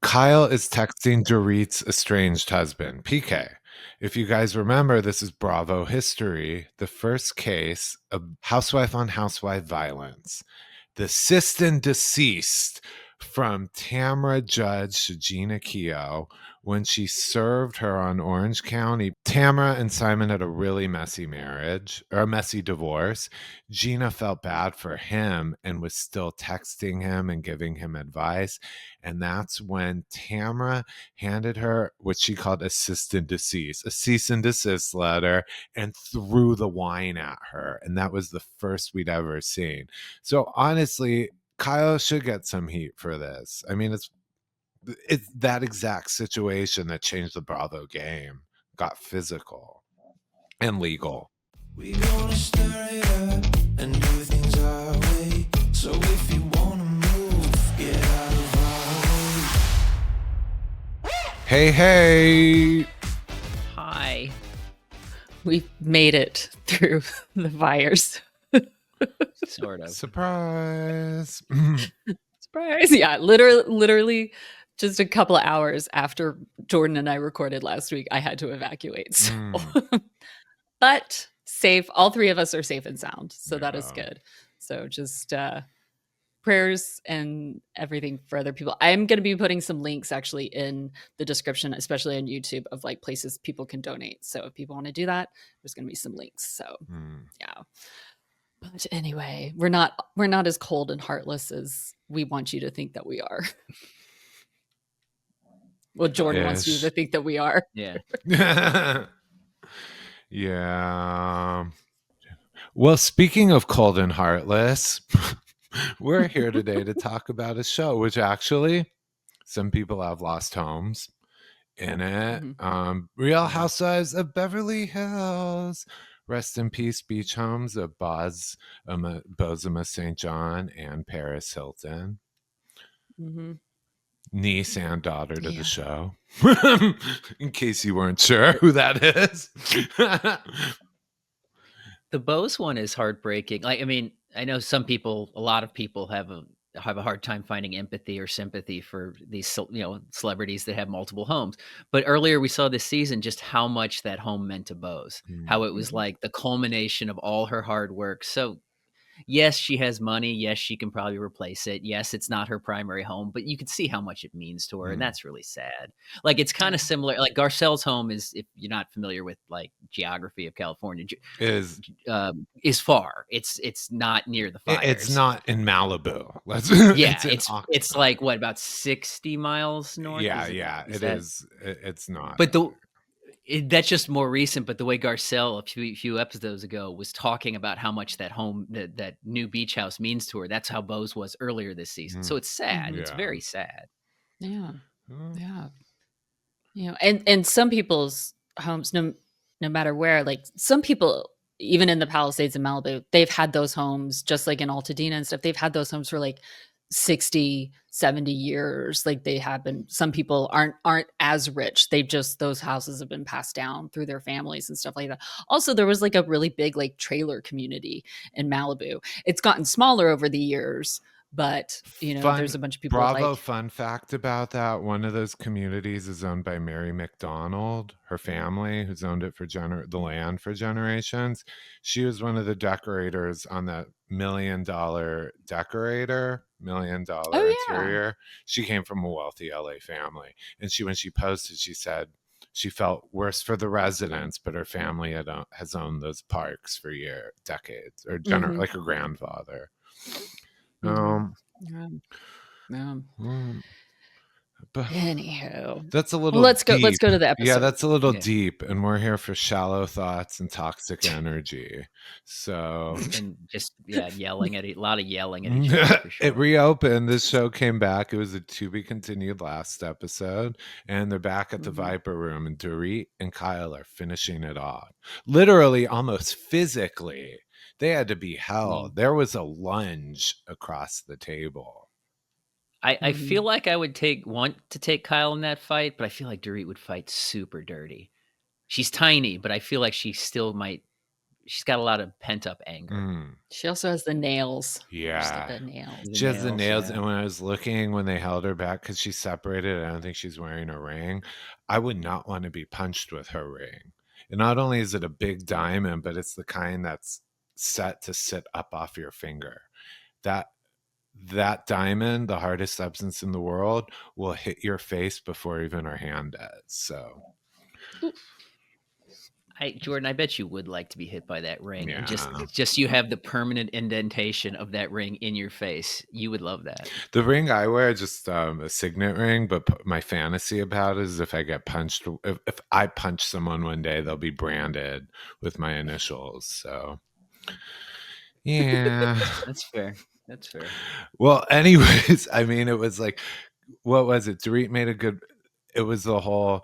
Kyle is texting Dorit's estranged husband, PK. If you guys remember, this is Bravo history, the first case of housewife on housewife violence. The assistant deceased from Tamra Judge to Gina Keogh when she served her on Orange County. Tamra and Simon had a really messy marriage, or a messy divorce. Gina felt bad for him and was still texting him and giving him advice. And that's when Tamra handed her what she called assistant deceased, a cease and desist letter, and threw the wine at her. And that was the first we'd ever seen. So honestly, Kyle should get some heat for this. I mean, it's that exact situation that changed the Bravo game, got physical and legal. We gonna stir it up and do things our way. So if you wanna move, get out of our way. Hey. Hi. We made it through the fires. Sort of. Surprise. Surprise. Yeah, literally just a couple of hours after Jordan and I recorded last week, I had to evacuate. So. But safe. All three of us are safe and sound. So that is good. So just prayers and everything for other people. I'm going to be putting some links actually in the description, especially on YouTube, of like places people can donate. So if people want to do that, there's going to be some links. So yeah. But anyway, we're not as cold and heartless as we want you to think that we are. Well, Jordan wants you to think that we are. Yeah. Yeah. Well, speaking of cold and heartless, we're here today to talk about a show which actually some people have lost homes in it. Real Housewives of Beverly Hills. Rest in peace, beach homes of Bozoma Saint John and Paris Hilton. Niece and daughter to the show. In case you weren't sure who that is. The Bose one is heartbreaking. Like, I mean, I know a lot of people have a hard time finding empathy or sympathy for these, celebrities that have multiple homes. But earlier we saw this season just how much that home meant to Bose, how it was like the culmination of all her hard work. So yes, she has money. Yes, she can probably replace it. Yes, it's not her primary home, but you can see how much it means to her. And that's really sad. Like, it's kind of similar. Like Garcel's home is, if you're not familiar with like geography of California, is far. It's not near the fires. It's not in Malibu. It's like what, about 60 miles north? Yeah, it is. It's not. But that's just more recent, but the way Garcel a few episodes ago was talking about how much that home, that new beach house means to her. That's how Bose was earlier this season. So it's sad. It's very sad. Yeah. And some people's homes, no matter where, like some people, even in the Palisades in Malibu, they've had those homes just like in Altadena and stuff. They've had those homes for like 60, 70 years. Like they have been, some people aren't as rich. Those houses have been passed down through their families and stuff like that. Also, there was like a really big like trailer community in Malibu. It's gotten smaller over the years, but there's a bunch of people. Bravo fun fact about that. One of those communities is owned by Mary McDonald, her family, who's owned it for the land for generations. She was one of the decorators on that $1 million decorator, $1 million interior. She came from a wealthy LA family. And when she posted, she said she felt worse for the residents, but her family has owned those parks for decades, or like her grandfather. But anywho, that's a little. Let's go to the episode. Yeah, that's a little deep, and we're here for shallow thoughts and toxic energy. So and just yelling at a lot of yelling at each other. For sure. It reopened. This show came back. It was a to be continued last episode, and they're back at the Viper Room, and Dorit and Kyle are finishing it off. Literally, almost physically. They had to be held. There was a lunge across the table. I feel like I would want to take Kyle in that fight, but I feel like Dorit would fight super dirty. She's tiny, but I feel like she still might she's got a lot of pent up anger. Mm. She also has the nails. Yeah. Just the nails. She has the nails. Yeah. And when I was looking, when they held her back, because she's separated, I don't think she's wearing a ring. I would not want to be punched with her ring. And not only is it a big diamond, but it's the kind that's set to sit up off your finger. That diamond, the hardest substance in the world, will hit your face before even her hand does. So, Jordan, I bet you would like to be hit by that ring. Yeah. And just you have the permanent indentation of that ring in your face. You would love that. the ring I wear is just a signet ring, but my fantasy about it is if I get punched, if I punch someone one day, they'll be branded with my initials. So, yeah. That's fair. That's fair. Well, anyways, I mean, it was like, what was it? Dorit made it was the whole,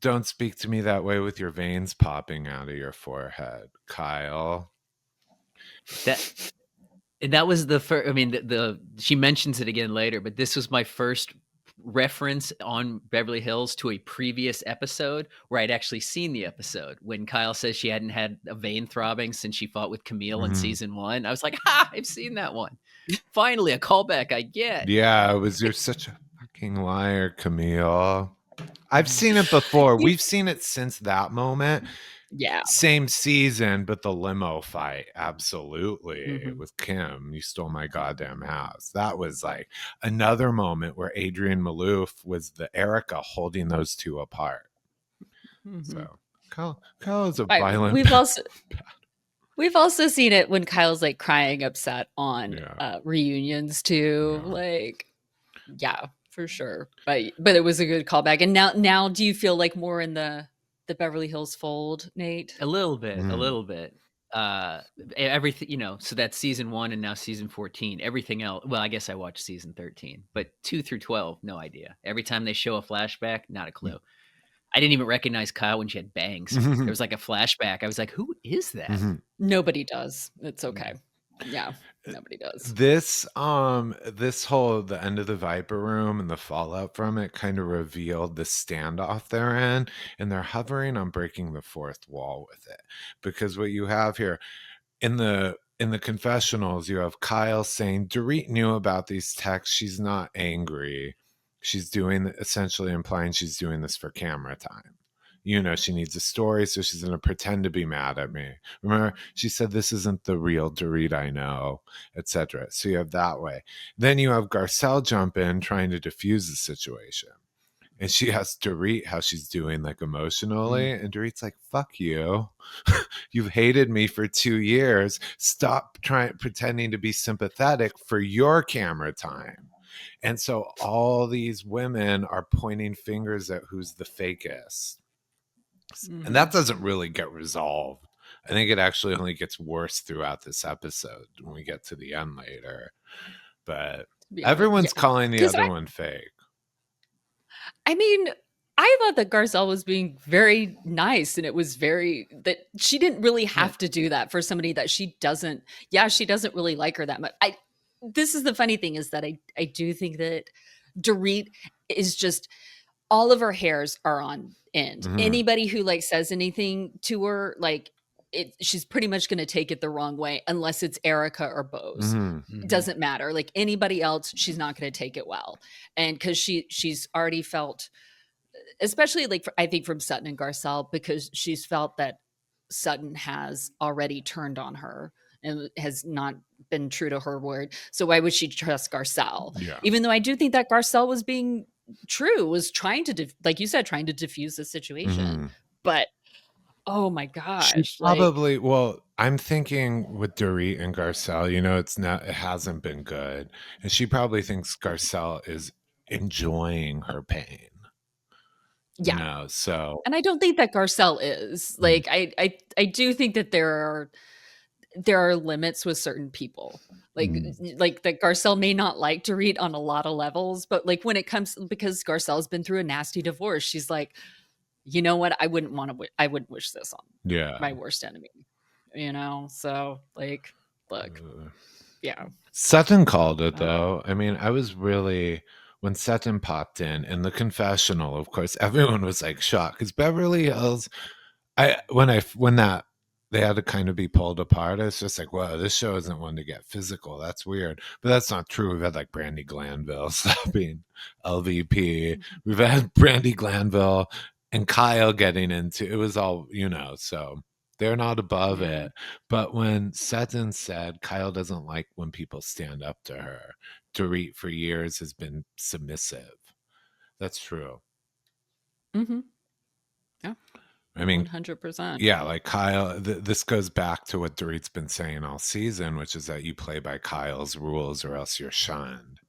don't speak to me that way with your veins popping out of your forehead, Kyle. That was the first. I mean, she mentions it again later, but this was my first reference on Beverly Hills to a previous episode where I'd actually seen the episode when Kyle says she hadn't had a vein throbbing since she fought with Camille in season 1. I was like, I've seen that one. Finally, a callback I get. Yeah, you're such a fucking liar, Camille. I've seen it before. We've seen it since that moment. Yeah. Same season, but the limo fight, absolutely. With Kim, you stole my goddamn house. That was like another moment where Adrienne Maloof was the Erika holding those two apart. So Kyle is a violent. We've also seen it when Kyle's like crying upset on reunions too. Yeah. Like, yeah, for sure. But it was a good callback. And now do you feel like more in the Beverly Hills fold, Nate? A little bit. Everything, so that's season 1 and now season 14. Everything else, well, I guess I watched season 13, but 2 through 12, no idea. Every time they show a flashback, not a clue. I didn't even recognize Kyle when she had bangs. There was like a flashback. I was like, who is that? Nobody does. It's okay. Yeah, nobody does. This whole the end of the Viper Room and the fallout from it kind of revealed the standoff they're in, and they're hovering on breaking the fourth wall with it. Because what you have here in the confessionals, you have Kyle saying Dorit knew about these texts. She's not angry. She's essentially implying she's doing this for camera time. She needs a story, so she's going to pretend to be mad at me. Remember, she said, this isn't the real Dorit I know, etc. So you have that way. Then you have Garcelle jump in trying to diffuse the situation. And she asks Dorit how she's doing, like, emotionally. And Dorit's like, fuck you. You've hated me for 2 years. Stop pretending to be sympathetic for your camera time. And so all these women are pointing fingers at who's the fakest. And that doesn't really get resolved. I think it actually only gets worse throughout this episode when we get to the end later. But everyone's calling the other one fake. I mean, I thought that Garcelle was being very nice, and it was that she didn't really have to do that for somebody that she doesn't really like her that much. This is the funny thing, is that I do think that Dorit is just, all of her hairs are on end. Anybody who like says anything to her, like, she's pretty much going to take it the wrong way, unless it's Erika or Bose. It doesn't matter. Like, anybody else, she's not going to take it well. And because she's already felt, especially like I think from Sutton and Garcelle, because she's felt that Sutton has already turned on her and has not been true to her word. So why would she trust Garcelle? Yeah. Even though I do think that Garcelle was being true, was trying to, like you said, trying to diffuse the situation. But oh my gosh, probably. Well, I'm thinking with Dorit and Garcelle, it hasn't been good, and she probably thinks Garcelle is enjoying her pain. Yeah. So, and I don't think that Garcelle is. Like, I do think that there are limits with certain people. Like that Garcelle may not like Dorit on a lot of levels, but like when it comes, because Garcelle's been through a nasty divorce, she's like, you know what? I wouldn't wish this on my worst enemy, So like, look, Sutton called it though. I mean, I was really, when Sutton popped in the confessional, of course, everyone was like shocked, because Beverly Hills, when that they had to kind of be pulled apart. It's just like, whoa, this show isn't one to get physical. That's weird. But that's not true. We've had like Brandy Glanville stopping LVP. We've had Brandy Glanville and Kyle getting into it. Was all, so they're not above it. But when Sutton said Kyle doesn't like when people stand up to her, Dorit for years has been submissive. That's true. Mm-hmm. Yeah. I mean, 100%. Yeah, like Kyle, this goes back to what Dorit's been saying all season, which is that you play by Kyle's rules or else you're shunned.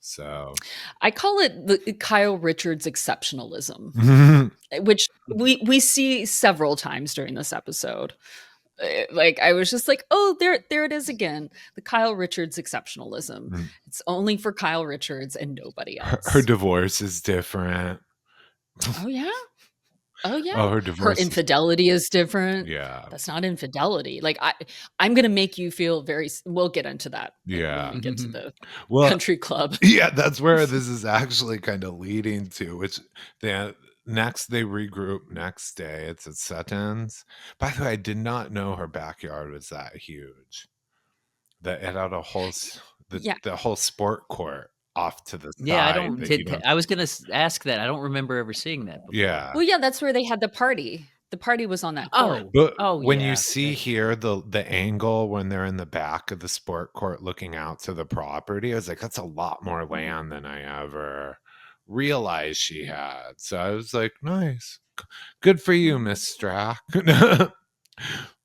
So I call it the Kyle Richards exceptionalism, which we see several times during this episode. Like I was just like, oh, there it is again. The Kyle Richards exceptionalism. It's only for Kyle Richards and nobody else. Her divorce is different. Oh yeah. Oh yeah. Oh, her divorce. Her infidelity is different. Yeah. That's not infidelity. Like I'm gonna make you feel we'll get into that. Yeah. When we get to the Well, country club. Yeah, that's where this is actually kind of leading to, which next they regroup next day. It's at Sutton's. By the way, I did not know her backyard was that huge. That it had a whole the whole sport court off to the side. Yeah, I was gonna ask that. I don't remember ever seeing that before. Yeah. Well, yeah, that's where they had the party. The party was on that court. But when you see here the angle when they're in the back of the sport court looking out to the property, I was like, that's a lot more land than I ever realized she had. So I was like, nice. Good for you, Miss Stracke.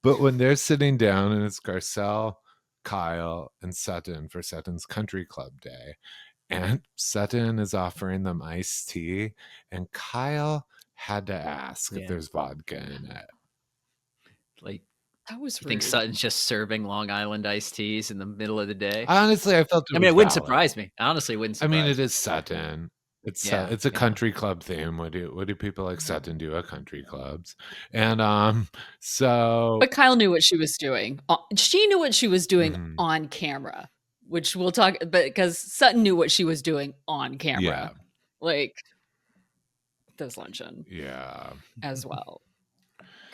But when they're sitting down and it's Garcelle, Kyle, and Sutton for Sutton's Country Club Day, and Sutton is offering them iced tea, and Kyle had to ask if there's vodka in it. Like, that was rude. I think Sutton's just serving Long Island iced teas in the middle of the day. Honestly, I felt it wouldn't surprise me. Honestly, it wouldn't surprise me. It is Sutton. It's a country club theme. What do people like Sutton do at country clubs? And but Kyle knew what she was doing. She knew what she was doing on camera, which we'll talk. But because Sutton knew what she was doing on camera, like this luncheon, as well.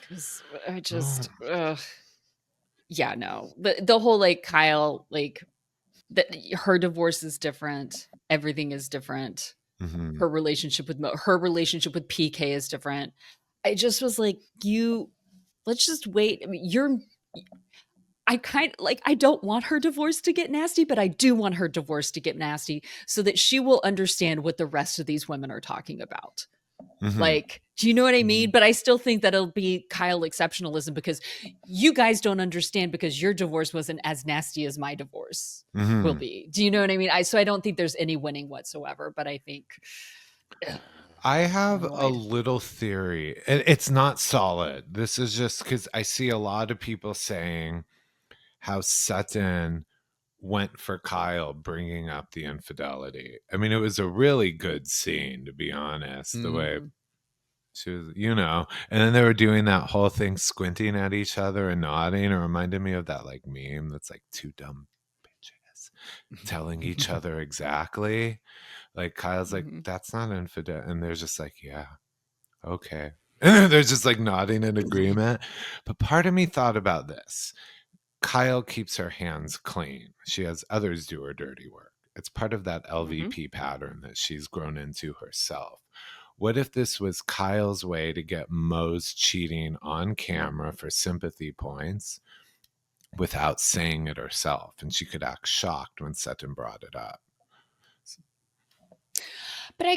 Because I just, no, the whole like Kyle, like that her divorce is different. Everything is different. Her relationship with PK is different. I just was like, let's just wait. I mean, I don't want her divorce to get nasty, but I do want her divorce to get nasty so that she will understand what the rest of these women are talking about. Like, do you know what I mean? But I still think that it'll be Kyle exceptionalism because you guys don't understand because your divorce wasn't as nasty as my divorce will be. Do you know what I mean? So I don't think there's any winning whatsoever, but I think I have a little theory. It's not solid. This is just because I see a lot of people saying how Sutton went for Kyle bringing up the infidelity. I mean, it was a really good scene, to be honest, the way she was, and then they were doing that whole thing, squinting at each other and nodding. It reminded me of that like meme that's like two dumb bitches telling each other exactly. Like Kyle's like, that's not infidel. And they're just like, yeah, okay. And they're just like nodding in agreement. But part of me thought about this. Kyle keeps her hands clean. She has others do her dirty work. It's part of that LVP pattern that she's grown into herself. What if this was Kyle's way to get Mo's cheating on camera for sympathy points without saying it herself? And she could act shocked when Sutton brought it up. But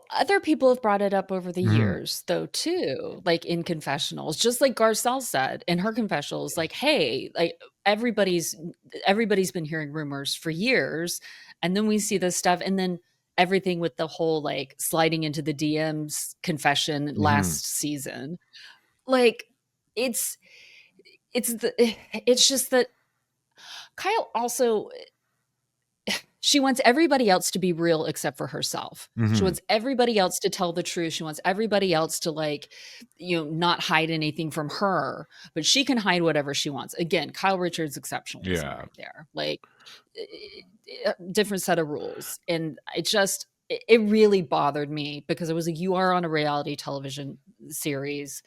other people have brought it up over the years, though, too, like in confessionals, just like Garcelle said in her confessionals, like, hey, like everybody's been hearing rumors for years. And then we see this stuff. And then everything with the whole like sliding into the DMs confession last season. Like it's just that Kyle also, she wants everybody else to be real except for herself. She wants everybody else to tell the truth. She wants everybody else to like, not hide anything from her, but she can hide whatever she wants. Again, Kyle Richards exceptionalism right there. Like different set of rules. And it really bothered me because it was you are on a reality television series.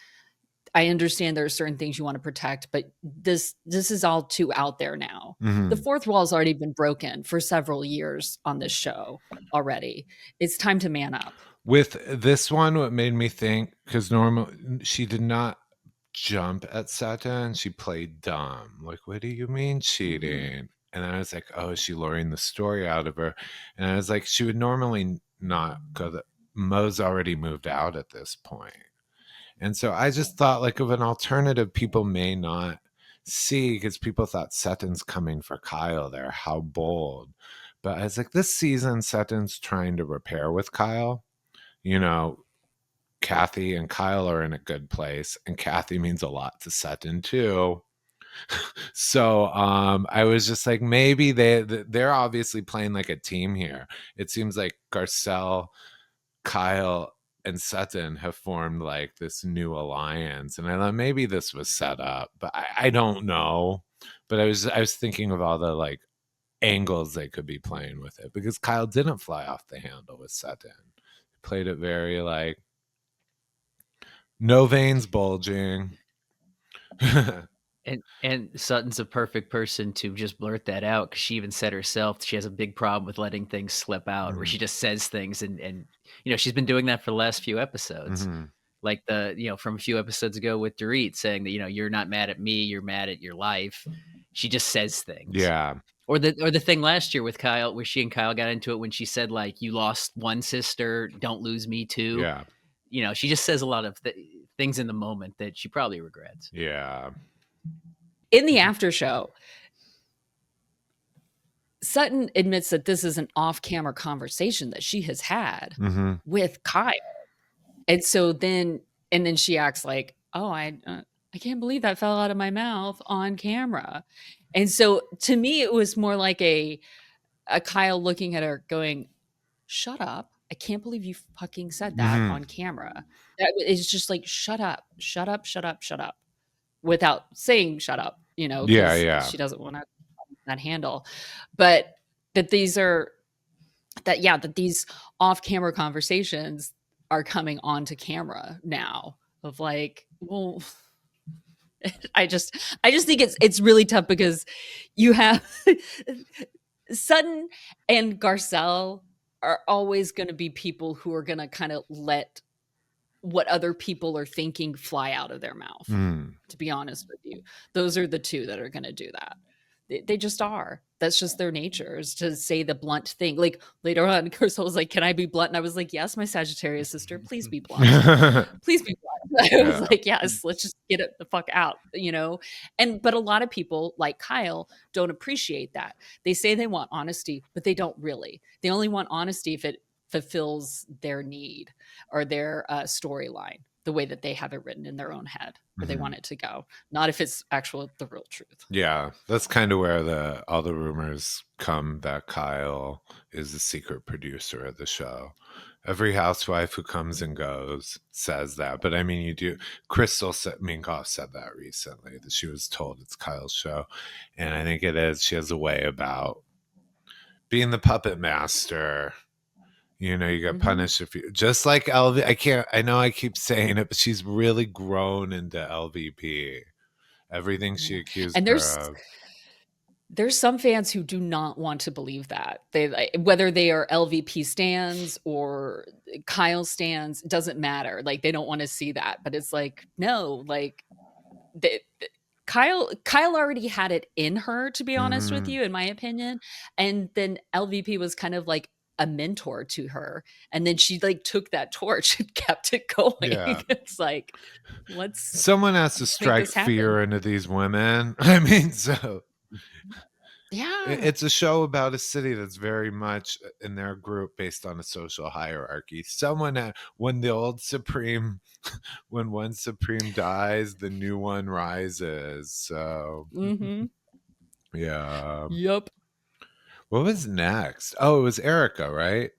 I understand there are certain things you want to protect, but this is all too out there now. Mm-hmm. The fourth wall has already been broken for several years on this show already. It's time to man up. With this one, what made me think, because normally she did not jump at Sutton, she played dumb. Like, what do you mean cheating? And I was like, oh, is she luring the story out of her? And I was like, she would normally not go. Mo's already moved out at this point. And so I just thought like of an alternative people may not see, because people thought Sutton's coming for Kyle there. How bold. But I was like, this season, Sutton's trying to repair with Kyle. You know, Kathy and Kyle are in a good place, and Kathy means a lot to Sutton too. So I was just like, maybe they're obviously playing like a team here. It seems like Garcelle, Kyle, and Sutton have formed like this new alliance, and I thought maybe this was set up, but I don't know. But I was thinking of all the like angles they could be playing with it, because Kyle didn't fly off the handle with Sutton. He played it very like no veins bulging. And Sutton's a perfect person to just blurt that out, because she even said herself she has a big problem with letting things slip out, where she just says things, and she's been doing that for the last few episodes. Like from a few episodes ago with Dorit saying that you're not mad at me, you're mad at your life. She just says things. Yeah. Or the thing last year with Kyle, where she and Kyle got into it when she said like, you lost one sister, don't lose me too. Yeah. She just says a lot of things in the moment that she probably regrets. Yeah. In the after show, Sutton admits that this is an off-camera conversation that she has had with Kyle. And so then she acts like, oh, I can't believe that fell out of my mouth on camera. And so to me, it was more like a Kyle looking at her going, shut up. I can't believe you fucking said that on camera. That is just like, shut up, shut up, shut up, shut up, without saying shut up, Yeah. she doesn't want to that handle. But that these off-camera conversations are coming onto camera now of like, well, I just think it's really tough, because you have Sutton and Garcelle are always going to be people who are going to kind of let what other people are thinking fly out of their mouth. To be honest with you, those are the two that are going to do that. They just are. That's just their nature, is to say the blunt thing. Like later on, Garcelle was like, can I be blunt? And I was like, yes, my Sagittarius sister, please be blunt. Please be blunt. I was like, yes, let's just get it the fuck out, but a lot of people like Kyle don't appreciate that. They say they want honesty, but they don't really. They only want honesty if it fulfills their need or their storyline, the way that they have it written in their own head, where they want it to go, not if it's the real truth. Yeah, that's kind of where all the rumors come, that Kyle is the secret producer of the show. Every housewife who comes and goes says that, but I mean, you do. Crystal Minkoff said that recently, that she was told it's Kyle's show, and I think it is. She has a way about being the puppet master. You get punished if you, just like LV. I know I keep saying it, but she's really grown into LVP. Everything she accused her of. There's some fans who do not want to believe that. Whether they are LVP stans or Kyle stans, it doesn't matter. Like, they don't want to see that. But it's like, no, like Kyle already had it in her, to be honest with you, in my opinion. And then LVP was kind of like a mentor to her, and then she like took that torch and kept it going. Yeah. It's like, someone has to strike fear into these women. I mean, so yeah, it's a show about a city that's very much in their group based on a social hierarchy. When one supreme dies, the new one rises. So yeah. Yep. What was next? Oh, it was Erika, right?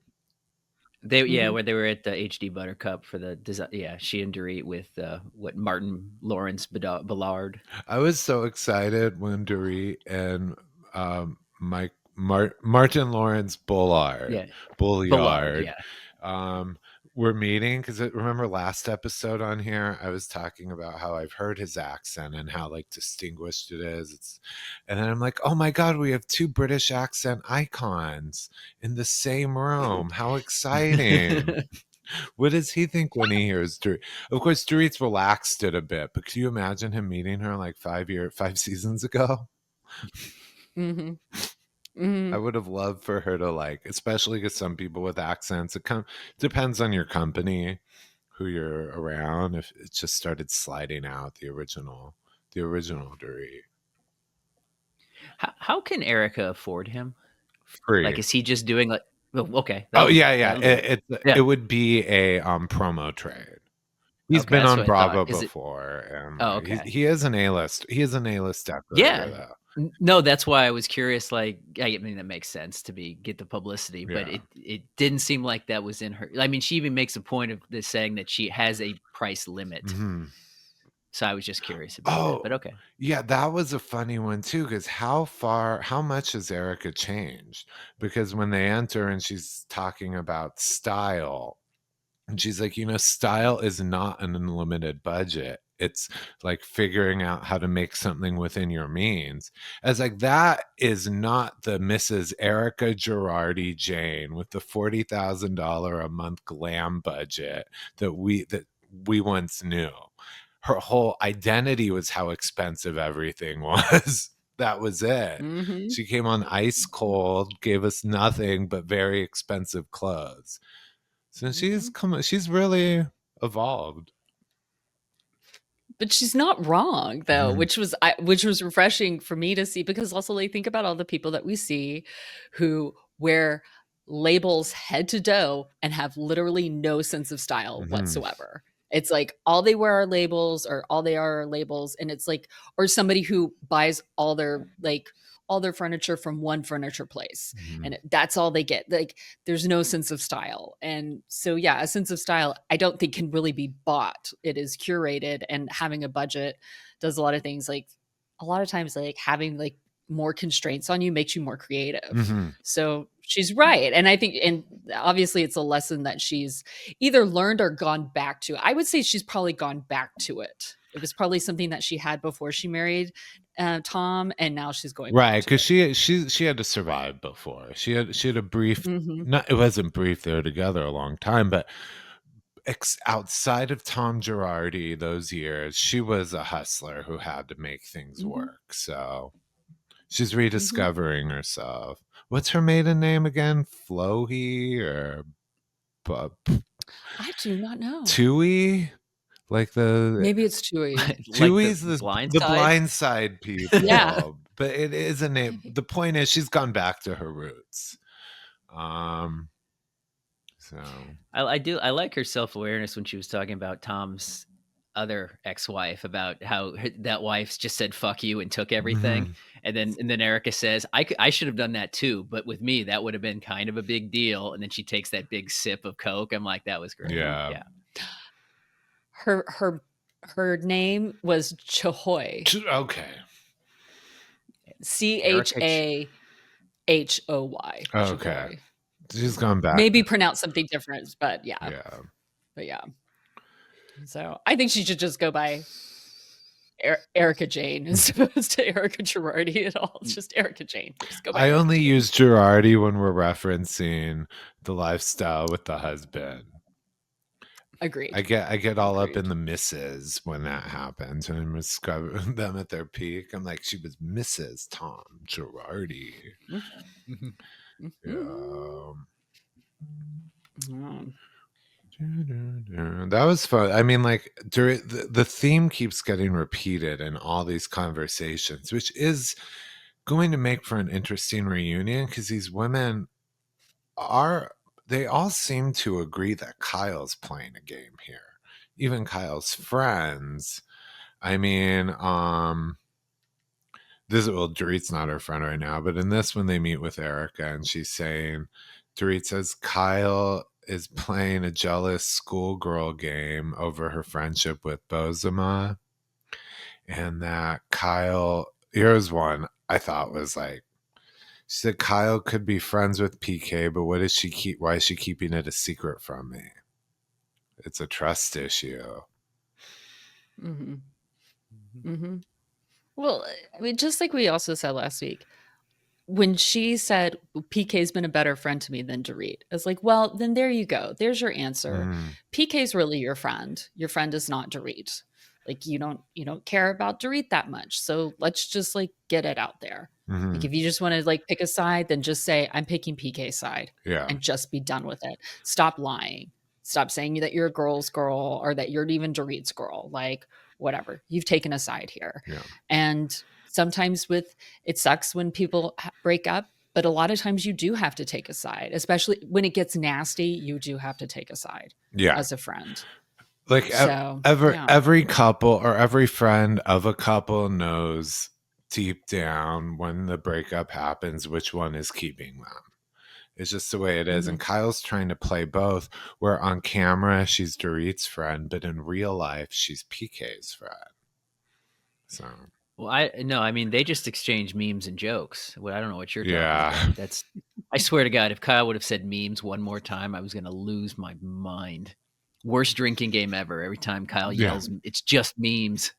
Where they were at the HD Buttercup for the design. Yeah, she and Dorit with Martin Lawrence Ballard. I was so excited when Dorit and Martin Lawrence Bullard, Bullard, yeah. we're meeting, because remember last episode on here, I was talking about how I've heard his accent and how like distinguished it is. And then I'm like, oh my God, we have two British accent icons in the same room. How exciting. What does he think when he hears Dorit? Of course, Dorit's relaxed it a bit, but can you imagine him meeting her like 5 seasons ago? Mm-hmm. Mm-hmm. I would have loved for her to like, especially because some people with accents, it depends on your company, who you're around. If it just started sliding out the original Dorit. How can Erika afford him? Free. Like, is he just doing like? Oh, okay. Yeah. Yeah. It would be a promo trade. He's Okay, been that's on what I thought. Bravo Is it? before, and Oh, okay. he is an A-list. He is an A-list Yeah. decorator, though. No, that's why I was curious. Like, I mean, that makes sense to get the publicity, but Yeah. it didn't seem like that was in her. I mean, she even makes a point of this saying that she has a price limit. Mm-hmm. So I was just curious about that. But okay. Yeah, that was a funny one too, because how much has Erika changed? Because when they enter and she's talking about style, and she's like, style is not an unlimited budget. It's like figuring out how to make something within your means. As like, that is not the Mrs. Erika Girardi Jayne with the $40,000 a month glam budget that we once knew. Her whole identity was how expensive everything was. That was it. Mm-hmm. She came on ice cold, gave us nothing but very expensive clothes. So she's really evolved. But she's not wrong though, Mhm. which was refreshing for me to see, because also like think about all the people that we see who wear labels head to toe and have literally no sense of style Mhm. whatsoever. It's like all they wear are labels, or all they are labels, and it's like, or somebody who buys all their furniture from one furniture place, Mhm. and that's all they get. Like there's no sense of style. And so yeah, a sense of style I don't think can really be bought. It is curated, and having a budget does a lot of things. Like a lot of times like having like more constraints on you makes you more creative. Mhm. So she's right. And I think, and obviously it's a lesson that she's either learned or gone back to. I would say she's probably gone back to it. It was probably something that she had before she married Tom, and now she's going Right, back to because it. she had to survive before. She had a brief. Mhm. Not, it wasn't brief. They were together a long time, but outside of Tom Girardi, those years, she was a hustler who had to make things Mhm. work. So she's Mhm. rediscovering herself. What's her maiden name again? Flohi or I do not know. Tui? Like Maybe it's Chewy. Like the Tui's blind the side. blind side people. Yeah. But it is a name. Maybe. The point is she's gone back to her roots. So I like her self-awareness when she was talking about Tom's other ex-wife, about how that wife's just said fuck you and took everything. Mhm. And then Erika says, I should have done that too, but with me that would have been kind of a big deal. And then she takes that big sip of Coke. I'm like, that was great. Yeah. Her name was Chahoy. Okay. CHAHOY. Okay. Chahoy. She's gone back. Maybe pronounce something different, but yeah. Yeah. But yeah. So I think she should just go by Erika Jayne as opposed to Erika Girardi at all. It's just Erika Jayne. Just go by I Erika only Jayne. use Girardi when we're referencing the lifestyle with the husband. Agreed. I get all up Agreed. in the misses when that happens, and I'm discovering them at their peak. I'm like, she was Mrs. Tom Girardi. Mhm. Yeah. Mhm. That was fun. I mean, like during the theme keeps getting repeated in all these conversations, which is going to make for an interesting reunion, because these women they all seem to agree that Kyle's playing a game here. Even Kyle's friends. I mean, Dorit's not her friend right now, but in this when they meet with Erika and she's saying, Dorit says Kyle is playing a jealous schoolgirl game over her friendship with Bozoma. And that Kyle, here's one I thought was like, she said Kyle could be friends with PK, but why is she keeping it a secret from me? It's a trust issue. Mm-hmm. Mm-hmm. Well, I mean, just like we also said last week, when she said PK's been a better friend to me than Dorit, I was like, well, then there you go. There's your answer. PK's really your friend. Your friend is not Dorit. Like you don't care about Dorit that much. So let's just like get it out there. Like if you just want to like pick a side, then just say I'm picking PK's side and just be done with it. Stop lying. Stop saying that you're a girl's girl or that you're even Dorit's girl. Like whatever. You've taken a side here. Yeah. And sometimes it sucks when people break up, but a lot of times you do have to take a side, especially when it gets nasty. You do have to take a side as a friend. Like so, every couple or every friend of a couple knows deep down when the breakup happens, which one is keeping them. It's just the way it is. And Kyle's trying to play both, where on camera she's Dorit's friend, but in real life she's PK's friend. So well, I mean, they just exchange memes and jokes. Well, I don't know what you're talking about. That's, I swear to God, if Kyle would have said memes one more time, I was going to lose my mind. Worst drinking game ever. Every time Kyle yells, it's just memes.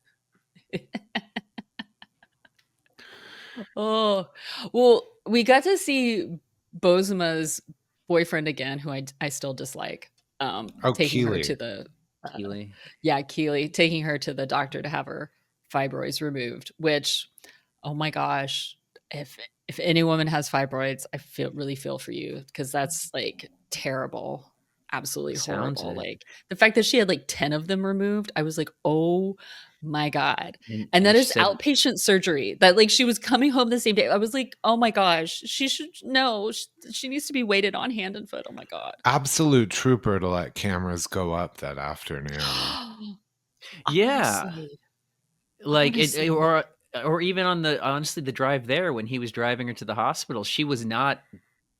Oh, well, we got to see Bozoma's boyfriend again, who I still dislike. Taking her to the Keely. Keely, taking her to the doctor to have her fibroids removed, which, oh my gosh, if any woman has fibroids, I really feel for you, because that's like terrible. Absolutely horrible. Like the fact that she had like 10 of them removed, I was like, oh my God. And that is outpatient surgery. That like she was coming home the same day. I was like, oh my gosh, she should know. She needs to be waited on hand and foot. Oh my God. Absolute trooper to let cameras go up that afternoon. Yeah. Honestly. Like it, or even on the drive there when he was driving her to the hospital, she was not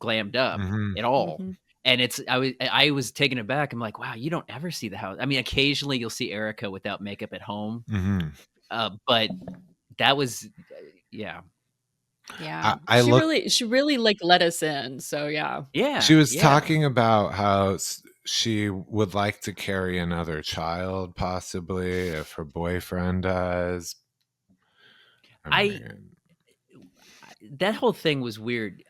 glammed up at all. And I was taken aback. I'm like, wow, you don't ever see the house. I mean, occasionally you'll see Erika without makeup at home. But that was, yeah. She really like let us in. So yeah. She was talking about how she would like to carry another child, possibly, if her boyfriend does. That whole thing was weird.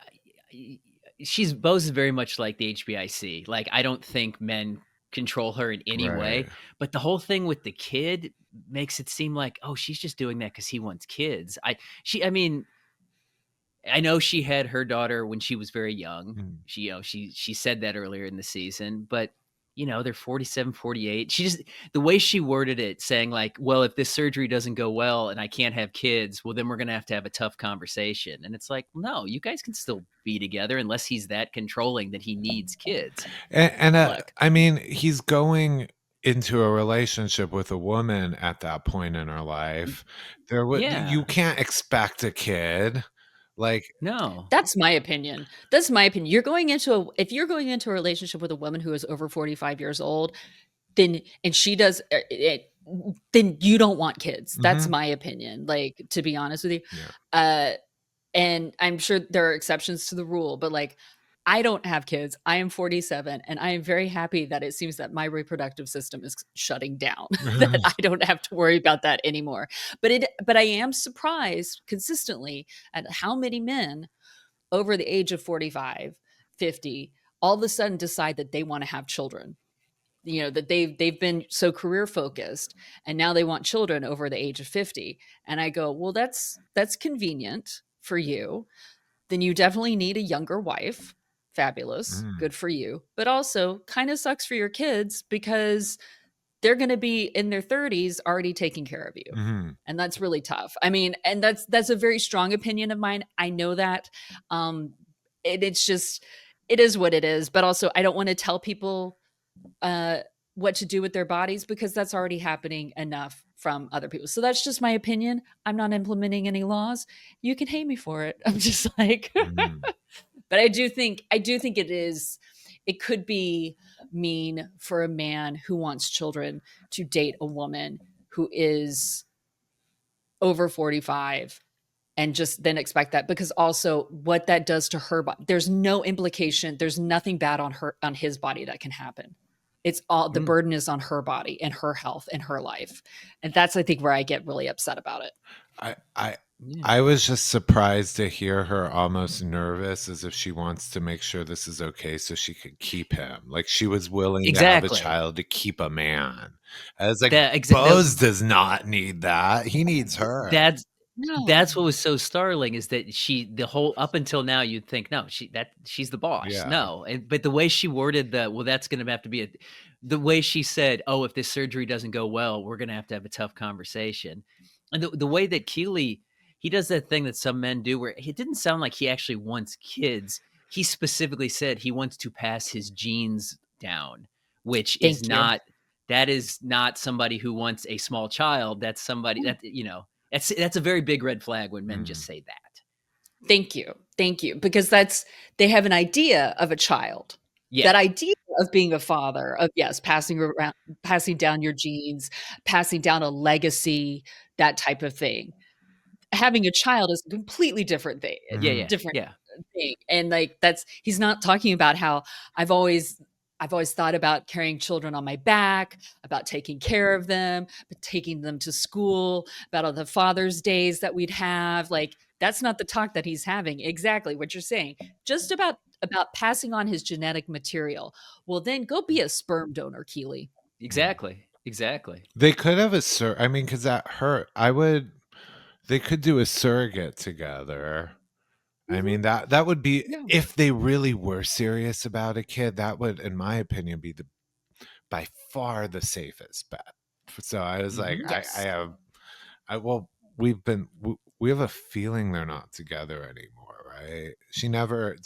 Bose is very much like the HBIC. Like, I don't think men control her in any way, but the whole thing with the kid makes it seem like, oh, she's just doing that because he wants kids. I mean, I know she had her daughter when she was very young. She said that earlier in the season, but they're 47, 48. The way she worded it, saying like, well, if this surgery doesn't go well and I can't have kids, well, then we're going to have a tough conversation. And it's like, no, you guys can still be together unless he's that controlling that he needs kids. And I mean, he's going into a relationship with a woman at that point in her life. You can't expect a kid. Like, no, that's my opinion. If you're going into a relationship with a woman who is over 45 years old, then she does it, then you don't want kids. That's my opinion. Like, to be honest with you. And I'm sure there are exceptions to the rule, but like, I don't have kids. I am 47, and I am very happy that it seems that my reproductive system is shutting down, that I don't have to worry about that anymore. But I am surprised consistently at how many men over the age of 45, 50, all of a sudden decide that they want to have children. That they've been so career focused, and now they want children over the age of 50. And I go, well, that's convenient for you. Then you definitely need a younger wife. Fabulous. Good for you. But also kind of sucks for your kids, because they're going to be in their 30s already taking care of you. And that's really tough. I mean, and that's a very strong opinion of mine. I know that. It's just, it is what it is. But also, I don't want to tell people what to do with their bodies, because that's already happening enough from other people. So that's just my opinion. I'm not implementing any laws. You can hate me for it. I'm just like, but I do think it could be mean for a man who wants children to date a woman who is over 45 and just then expect that, because also what that does to her body, there's no implication. There's nothing bad on his body that can happen. It's all the burden is on her body and her health and her life. And that's, I think, where I get really upset about it. I was just surprised to hear her almost nervous, as if she wants to make sure this is okay so she could keep him. Like she was willing to have a child to keep a man. I was like, Bose does not need that. He needs her. That's what was so startling, is that the whole up until now you'd think, no, she's the boss. Yeah. No. But the way she worded that's going to have to be the way she said, oh, if this surgery doesn't go well, we're going to have a tough conversation. And the way that Keeley, he does that thing that some men do where it didn't sound like he actually wants kids. He specifically said he wants to pass his genes down, which that is not somebody who wants a small child. That's somebody that, that's a very big red flag when men just say that. Thank you. Because they have an idea of a child. Yeah. That idea of being a father, of passing down your genes, passing down a legacy, that type of thing. Having a child is a completely different thing. Different thing. And like he's not talking about how I've always thought about carrying children on my back, about taking care of them, but taking them to school, about all the Father's Days that we'd have. Like, that's not the talk that he's having. Exactly what you're saying. Just about passing on his genetic material. Well, then go be a sperm donor, Keeley. Exactly. They could have because that hurt. They could do a surrogate together. I mean, that would be, if they really were serious about a kid, that would, in my opinion, be by far the safest bet. So I was like, we have a feeling they're not together anymore, right? She never,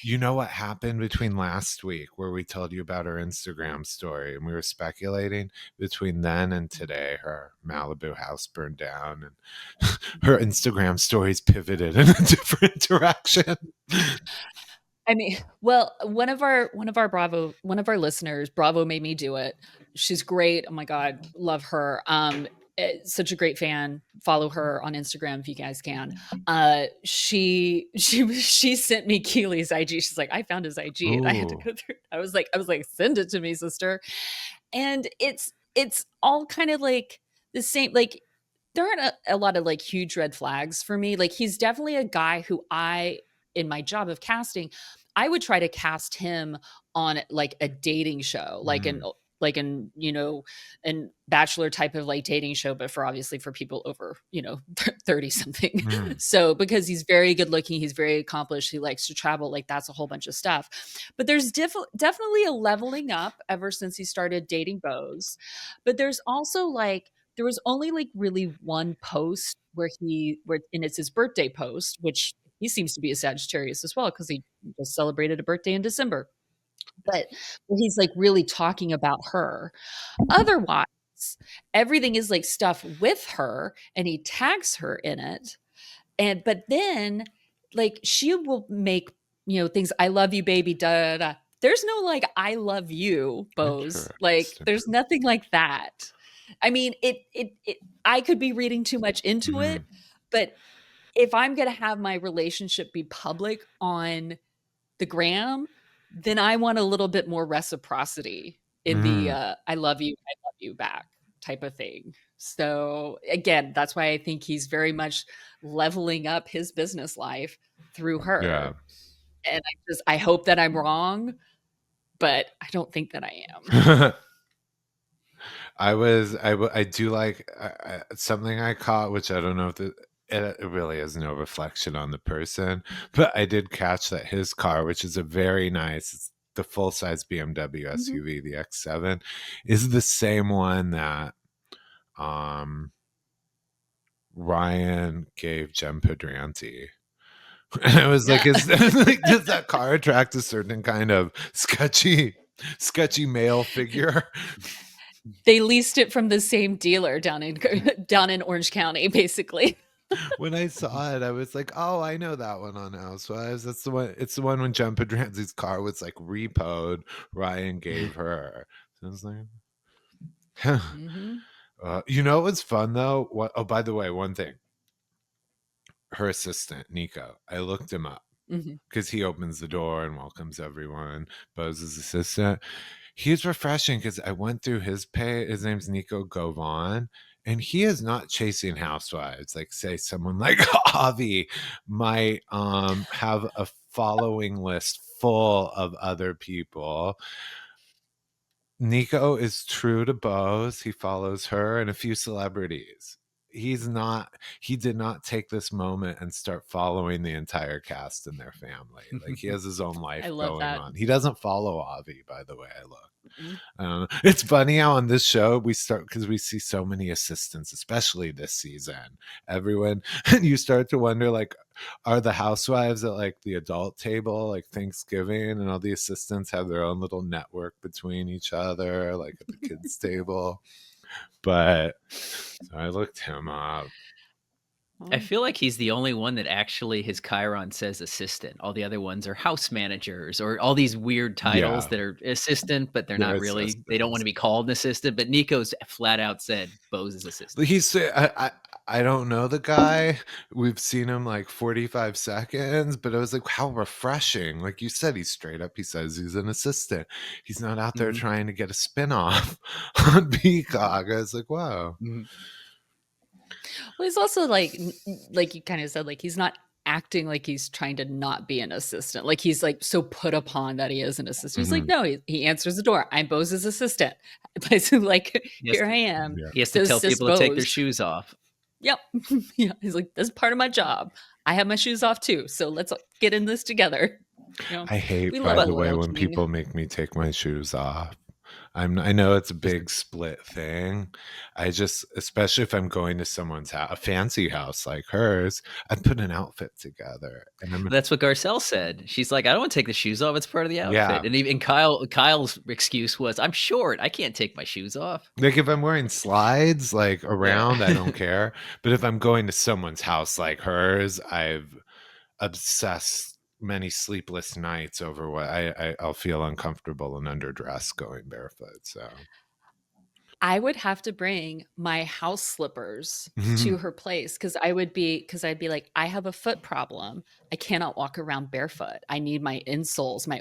you know what happened between last week where we told you about her Instagram story and we were speculating, between then and today, her Malibu house burned down and her Instagram stories pivoted in a different direction. I mean, well, one of our listeners, Bravo made me do it. She's great. Oh my God, love her. Such a great fan. Follow her on Instagram if you guys can. She sent me Keeley's IG. She's like, I found his IG. And I had to go through. I was like, send it to me, sister. And it's all kind of like the same. Like, there aren't a lot of like huge red flags for me. Like, he's definitely a guy who in my job of casting, I would try to cast him on like a dating show, like an Bachelor type of like dating show, but obviously for people over, 30 something. So, because he's very good looking, he's very accomplished, he likes to travel, like that's a whole bunch of stuff. But there's definitely a leveling up ever since he started dating Bose. But there's also like, there was only like really one post and it's his birthday post, which he seems to be a Sagittarius as well, because he just celebrated a birthday in December. But he's like really talking about her. Otherwise, everything is like stuff with her, and he tags her in it. But then like she will make, things, I love you, baby, da da da. There's no like, I love you, Bose. Like, there's nothing like that. I mean, I could be reading too much into it, but if I'm going to have my relationship be public on the gram, then I want a little bit more reciprocity in the I love you back type of thing. So again, that's why I think he's very much leveling up his business life through her. Yeah. And I hope that I'm wrong, but I don't think that I am. I do like something I caught, which I don't know if it really is no reflection on the person, but I did catch that his car, which is a very nice, it's the full-size BMW SUV, the X7, is the same one that Ryan gave Jen Pedranti. And I was like, does that car attract a certain kind of sketchy male figure? They leased it from the same dealer down in Orange County, basically. When I saw it, I was like, "Oh, I know that one on Housewives. That's the one. It's the one when Jen Pedranti's car was like repoed. Ryan gave her." So I was like, you know what's fun though? Oh, by the way, one thing. Her assistant, Nico. I looked him up because he opens the door and welcomes everyone. Bose's assistant. He's refreshing because I went through his page. His name's Nico Govan, and he is not chasing housewives. Like, say someone like Avi might have a following list full of other people. Nico is true to Bose. He follows her and a few celebrities. He did not take this moment and start following the entire cast and their family. Like, he has his own life I love going that. on. He doesn't follow Avi, by the way. I look. Mm-hmm. It's funny how on this show because we see so many assistants, especially this season. Everyone, and you start to wonder, like, are the housewives at like the adult table, like Thanksgiving, and all the assistants have their own little network between each other, like at the kids' table? But so I looked him up. I feel like he's the only one that actually his Chiron says assistant. All the other ones are house managers or all these weird titles Yeah. that are assistant, but they're They're not really. They don't want to be called an assistant. But Nico's flat out said Bose's assistant. I don't know the guy. We've seen him like 45 seconds, but it was like, how refreshing. Like you said, he's straight up. He says he's an assistant. He's not out there trying to get a spinoff on Peacock. I was like, wow. Mm-hmm. Well, he's also like you kind of said, like he's not acting like he's trying to not be an assistant. Like he's like so put upon that he is an assistant. He's like, no, he answers the door. I'm Bose's assistant. But so like, here I am. Yeah. He has to tell people to take their shoes off. Yep. Yeah. He's like, that's part of my job. I have my shoes off too. So let's get in this together. You know? I hate, by the way, when people make me take my shoes off. I know it's a big split thing. I just, especially if I'm going to someone's house, a fancy house like hers, I put an outfit together. And that's what Garcelle said. She's like, I don't want to take the shoes off. It's part of the outfit. Yeah. And even Kyle's excuse was, I'm short. I can't take my shoes off. Like if I'm wearing slides like around, I don't care. But if I'm going to someone's house like hers, I've obsessed many sleepless nights over what I'll feel uncomfortable and underdressed going barefoot. So I would have to bring my house slippers to her place because I'd be like, I have a foot problem. I cannot walk around barefoot. I need my insoles, my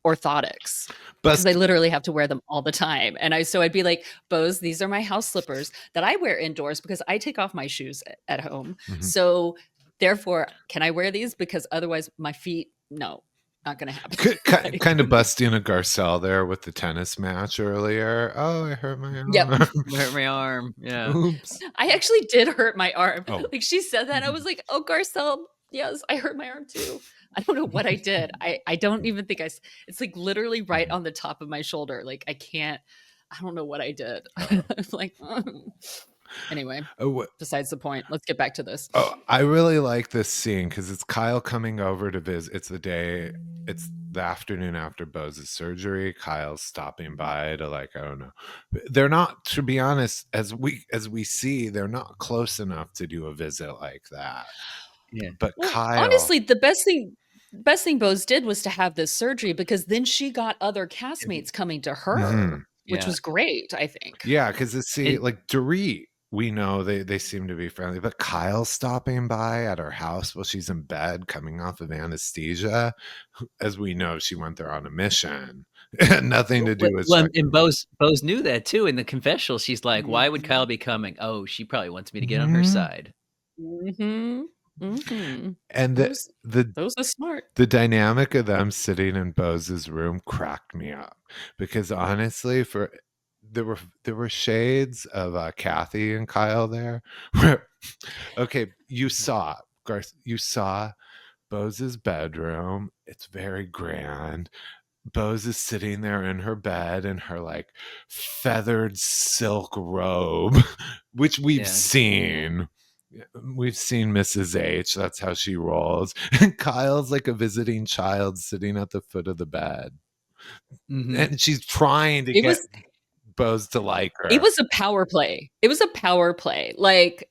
orthotics, because I literally have to wear them all the time. And I'd be like, Bose, these are my house slippers that I wear indoors because I take off my shoes at home. So therefore, can I wear these? Because otherwise my feet, no, not going to happen. Kind of busting a Garcelle there with the tennis match earlier. Oh, I hurt my arm. Yep. I hurt my arm. Yeah. Oops. I actually did hurt my arm. Oh. Like she said that. I was like, oh, Garcelle, yes, I hurt my arm too. I don't know what I did. I don't even think it's like literally right on the top of my shoulder. Like I don't know what I did. I'm like, Anyway, besides the point, let's get back to this. Oh, I really like this scene because it's Kyle coming over to visit. It's the afternoon after Bose's surgery. Kyle's stopping by to I don't know. They're not, to be honest, as we see, they're not close enough to do a visit like that. Yeah. But Kyle, honestly, the best thing Bose did was to have this surgery because then she got other castmates coming to her, which was great, I think. Yeah, because like Dorit, we know they seem to be friendly, but Kyle's stopping by at her house while she's in bed coming off of anesthesia. As we know, she went there on a mission. Nothing to do with and Bose knew that too. In the confessional, she's like, why would Kyle be coming? Oh, she probably wants me to get on her side. And those are smart. The dynamic of them sitting in Bose's room cracked me up because honestly, there were shades of Kathy and Kyle there. Okay, you saw Bose's bedroom. It's very grand. Bose is sitting there in her bed in her feathered silk robe, which we've seen. We've seen Mrs. H. That's how she rolls. And Kyle's like a visiting child sitting at the foot of the bed. And she's trying to get Bose to like her. It was a power play. Like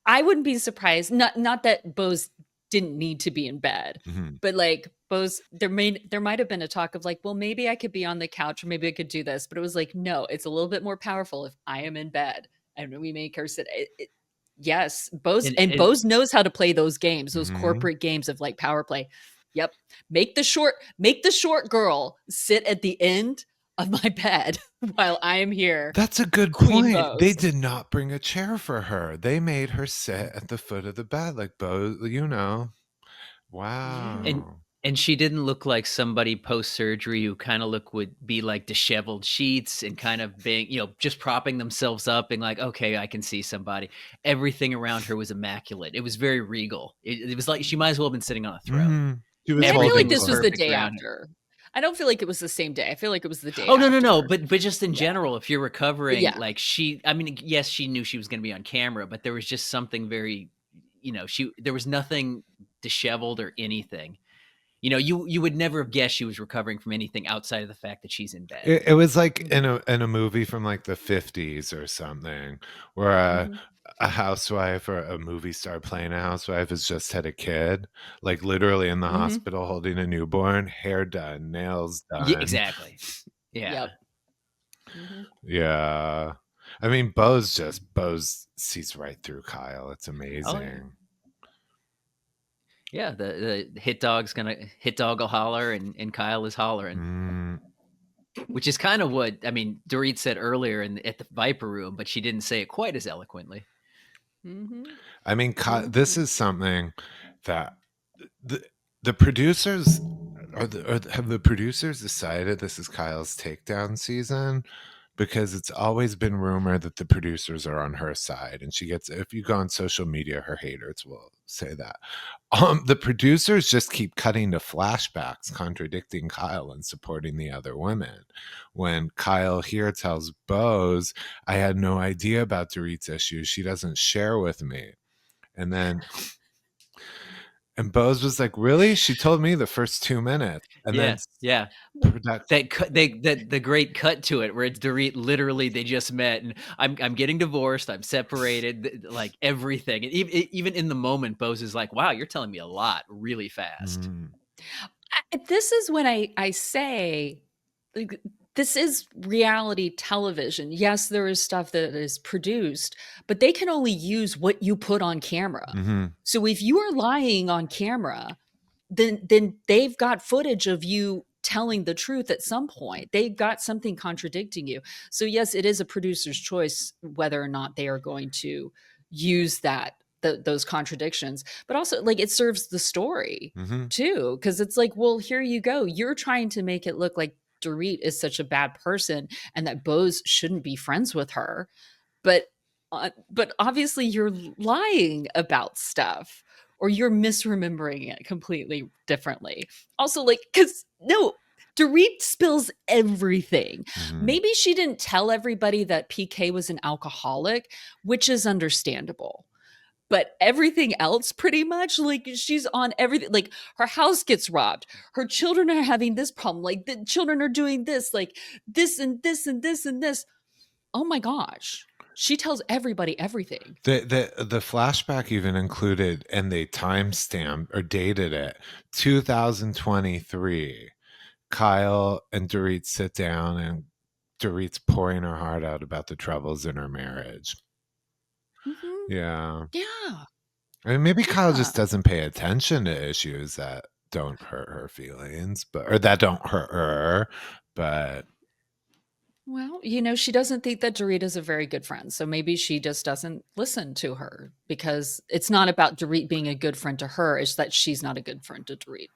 I wouldn't be surprised. Not that Bose didn't need to be in bed, but Bose, there might have been a talk of well, maybe I could be on the couch or maybe I could do this, but it was no, it's a little bit more powerful if I am in bed and we make her sit. Yes, Bose and Bose knows how to play those games, those corporate games of power play. Yep. Make the short girl sit at the end of my bed while I am here. That's a good Queen point. They Bose. did not bring a chair for her. They made her sit at the foot of the bed, like Bose, you know. Wow. And she didn't look like somebody post surgery who kind of would be like disheveled sheets and kind of being, just propping themselves up and like, okay, I can see somebody. Everything around her was immaculate. It was very regal. It was like she might as well have been sitting on a throne. She was I feel holding like this was the perfect day around after. I don't feel like it was the same day. I feel like it was the day Oh, after. no. But just in general, if you're recovering, Yeah. like yes, she knew she was going to be on camera, but there was just something very, there was nothing disheveled or anything. You would never have guessed she was recovering from anything outside of the fact that she's in bed. It was like in a movie from like the 50s or something, where a housewife or a movie star playing a housewife has just had a kid, like literally in the hospital holding a newborn, hair done, nails done. Yeah, exactly. Yeah. Yep. Yeah. I mean, Bose sees right through Kyle. It's amazing. Oh, yeah, the hit dog will holler and Kyle is hollering. Which is kind of what, Dorit said earlier at the Viper Room, but she didn't say it quite as eloquently. I mean, this is something that the producers have the producers decided this is Kyle's takedown season, because it's always been rumored that the producers are on her side, and she gets, if you go on social media, her haters will say that. The producers just keep cutting to flashbacks contradicting Kyle and supporting the other women. When Kyle here tells Bose, I had no idea about Dorit's issues, she doesn't share with me. And then Bose was like, really? She told me the first 2 minutes. And then the great cut to it where it's Dorit, literally they just met and I'm getting divorced, I'm separated, like everything. And even in the moment, Bose is like, wow, you're telling me a lot really fast. This is when I say, like, this is reality television. Yes, there is stuff that is produced, but they can only use what you put on camera. So if you are lying on camera, then they've got footage of you telling the truth at some point. They've got something contradicting you. So yes, it is a producer's choice whether or not they are going to use those contradictions, but also like it serves the story too, because it's like, well, here you go, you're trying to make it look like Dorit is such a bad person and that Bose shouldn't be friends with her, but obviously you're lying about stuff or you're misremembering it completely differently. Also, like, because no, Dorit spills everything. Maybe she didn't tell everybody that PK was an alcoholic, which is understandable. But everything else, pretty much, like, she's on everything. Like, her house gets robbed. Her children are having this problem. Like, the children are doing this, like this and this and this and this. Oh my gosh. She tells everybody everything. The flashback even included, and they timestamped or dated it, 2023. Kyle and Dorit sit down, and Dorit's pouring her heart out about the troubles in her marriage. Yeah. I mean, maybe Kyle just doesn't pay attention to issues that don't hurt her feelings, or that don't hurt her, but. Well, she doesn't think that Dorit is a very good friend. So maybe she just doesn't listen to her, because it's not about Dorit being a good friend to her. It's that she's not a good friend to Dorit.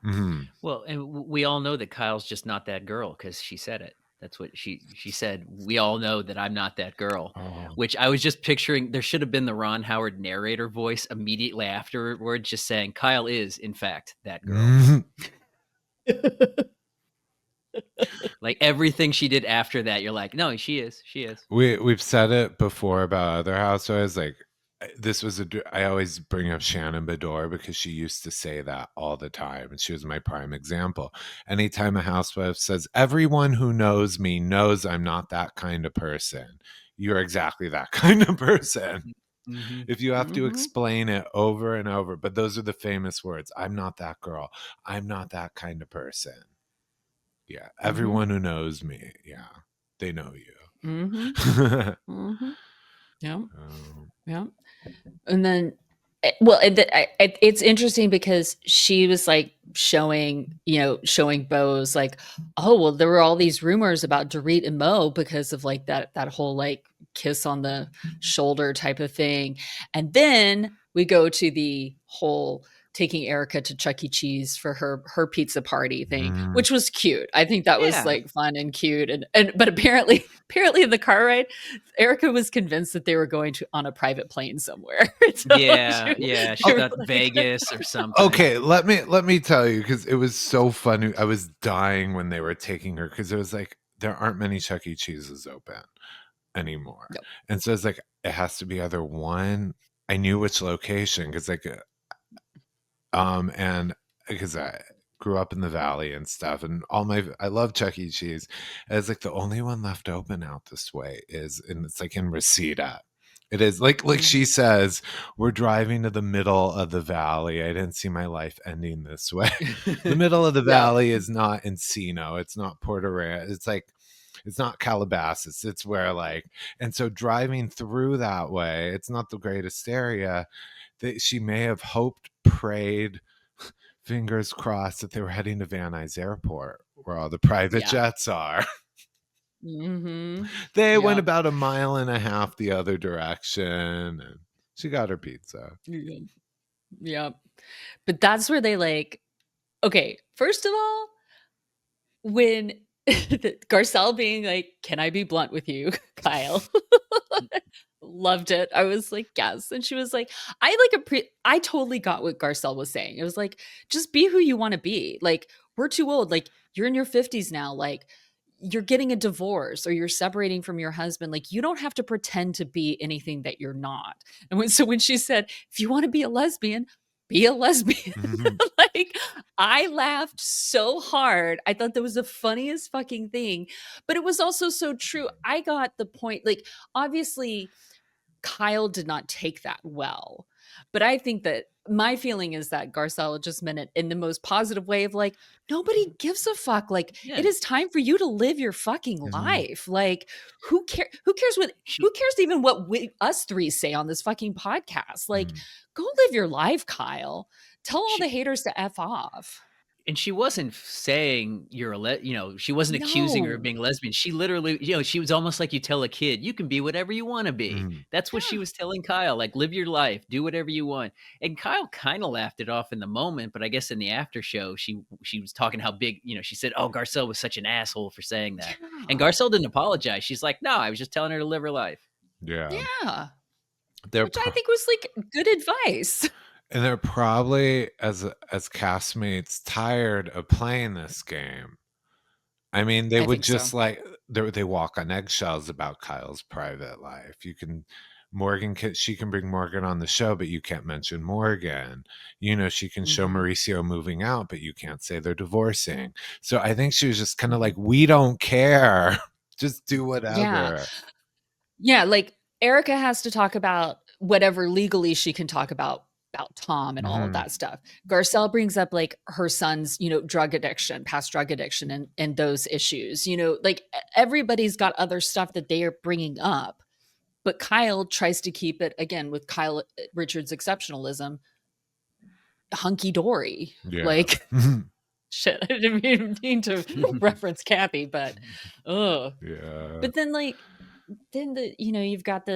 Well, and we all know that Kyle's just not that girl, because she said it. That's what she said. We all know that I'm not that girl, which I was just picturing. There should have been the Ron Howard narrator voice immediately afterward, just saying Kyle is, in fact, that girl. Like everything she did after that, you're like, no, she is. We've said it before about other housewives. Like, this was I always bring up Shannon Bedore, because she used to say that all the time, and she was my prime example. Anytime a housewife says, everyone who knows me knows I'm not that kind of person, you're exactly that kind of person. If you have to explain it over and over, but those are the famous words, I'm not that girl, I'm not that kind of person. Yeah, everyone who knows me, they know you. Yeah. And then well, it's interesting because she was like showing Bose like, oh well, there were all these rumors about Dorit and Mo because of like that whole like kiss on the shoulder type of thing, and then we go to the whole taking Erika to Chuck E. Cheese for her pizza party thing, which was cute. I think that was like fun and cute, and but apparently in the car ride, Erika was convinced that they were going on a private plane somewhere. So she thought Vegas or something. Okay, let me tell you, because it was so funny. I was dying when they were taking her, because it was like there aren't many Chuck E. Cheeses open anymore, and so it's like it has to be either one. I knew which location because like and because I grew up in the Valley and stuff, and I love Chuck E. Cheese. And it's like the only one left open out this way and it's like in Reseda. It is like she says, we're driving to the middle of the valley. I didn't see my life ending this way. The middle of the valley is not Encino. It's not Puerto Rico. It's like, it's not Calabasas. It's where like, and so driving through that way, it's not the greatest area. That she may have hoped, prayed, fingers crossed that they were heading to Van Nuys Airport, where all the private jets are. They went about 1.5 miles the other direction, and she got her pizza. Yeah. But that's where they like, okay, first of all, when Garcelle being like, can I be blunt with you, Kyle? Loved it. I was like, yes. And she was like, I totally got what Garcelle was saying. It was like, just be who you want to be. Like, we're too old. Like, you're in your 50s now. Like, you're getting a divorce or you're separating from your husband. Like, you don't have to pretend to be anything that you're not. And so when she said, if you want to be a lesbian, be a lesbian. Like, I laughed so hard. I thought that was the funniest fucking thing, but it was also so true. I got the point. Like, obviously Kyle did not take that well, but I think that my feeling is that Garcelle just meant it in the most positive way of like, nobody gives a fuck. Like, it is time for you to live your fucking life. Like, who cares even what us three say on this fucking podcast? Like, go live your life, Kyle. Tell all the haters to F off. And she wasn't saying you're she wasn't accusing her of being lesbian. She literally, she was almost like you tell a kid, you can be whatever you want to be. That's what she was telling Kyle, like, live your life, do whatever you want. And Kyle kind of laughed it off in the moment, but I guess in the after show, she was talking how big, she said, oh, Garcelle was such an asshole for saying that. And Garcelle didn't apologize. She's like, no, I was just telling her to live her life. Yeah. Which I think was like good advice. And they're probably, as castmates, tired of playing this game. I mean, they would just so. Like, they walk on eggshells about Kyle's private life. She can bring Morgan on the show, but you can't mention Morgan. She can show Mauricio moving out, but you can't say they're divorcing. So I think she was just kind of like, we don't care. Just do whatever. Yeah, like Erika has to talk about whatever legally she can talk about Tom and all of that stuff. Garcelle brings up like her son's, drug addiction, past drug addiction and those issues, like everybody's got other stuff that they are bringing up, but Kyle tries to keep it, again, with Kyle Richards' exceptionalism, hunky-dory. Like, shit, I didn't mean to reference Kathy, but, but then you've got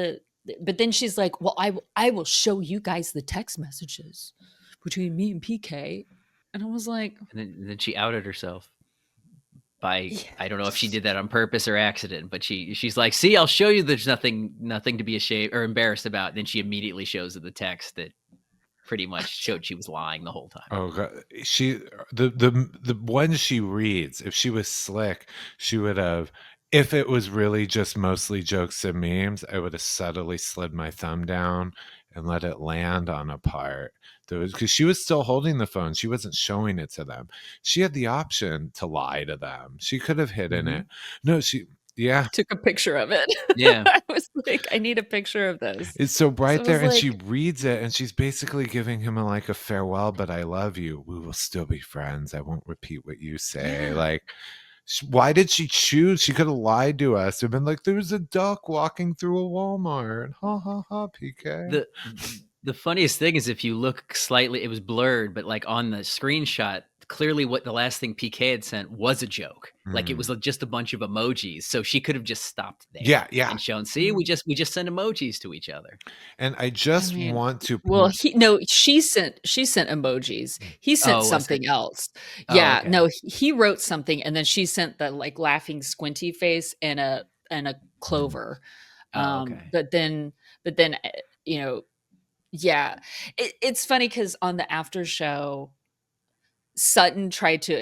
but then she's like, well, I will show you guys the text messages between me and PK. And I was like, and then she outed herself by, I don't know if she did that on purpose or accident, but she's like, see, I'll show you there's nothing to be ashamed or embarrassed about. And then she immediately shows the text that pretty much showed she was lying the whole time. Oh God. The one she reads, if she was slick, she would have, if it was really just mostly jokes and memes, I would have subtly slid my thumb down and let it land on a part. Because she was still holding the phone. She wasn't showing it to them. She had the option to lie to them. She could have hidden it. No, took a picture of it. Yeah. I was like, I need a picture of this. It's so bright there. And she reads it and she's basically giving him a farewell, but I love you. We will still be friends. I won't repeat what you say. Yeah. Like, why did she choose? She could have lied to us. They've been like, there's a duck walking through a Walmart. Ha ha ha, PK. The funniest thing is if you look slightly, it was blurred, but like on the screenshot, clearly what the last thing PK had sent was a joke. Like it was just a bunch of emojis. So she could have just stopped there Yeah. and shown, see, we just send emojis to each other. And I just want to well, she sent emojis. He sent Oh, was it? something else. Oh, Yeah, okay. no, he wrote something, and then she sent the like laughing squinty face and a clover. Oh, okay. But then you know, yeah, it's funny because on the after show, Sutton tried to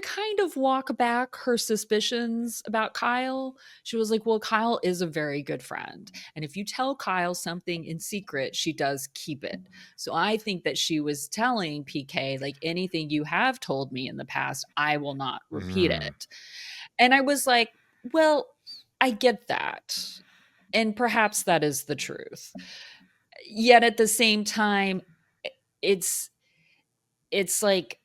kind of walk back her suspicions about Kyle. She was like, well, Kyle is a very good friend. And if you tell Kyle something in secret, she does keep it. So I think that she was telling PK, like, anything you have told me in the past, I will not repeat it. And I was like, well, I get that. And perhaps that is the truth. Yet at the same time, it's like,